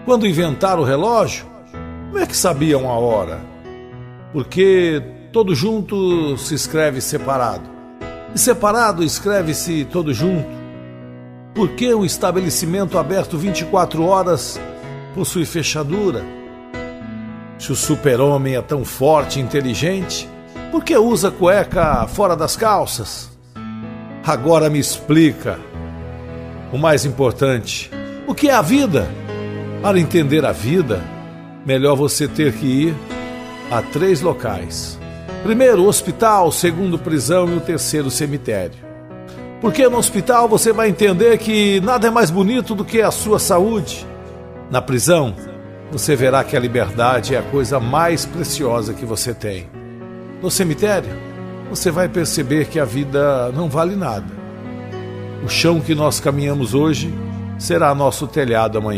Quando inventaram o relógio, como é que sabiam a hora? Porque todo junto se escreve separado, e separado escreve-se todo junto. Por que um estabelecimento aberto 24 horas possui fechadura? Se o super-homem é tão forte e inteligente, por que usa cueca fora das calças? Agora me explica. O mais importante, o que é a vida? Para entender a vida, melhor você ter que ir a 3 locais. Primeiro, o hospital, segundo, prisão e o terceiro, cemitério. Porque no hospital você vai entender que nada é mais bonito do que a sua saúde. Na prisão, você verá que a liberdade é a coisa mais preciosa que você tem. No cemitério, você vai perceber que a vida não vale nada. O chão que nós caminhamos hoje será nosso telhado amanhã.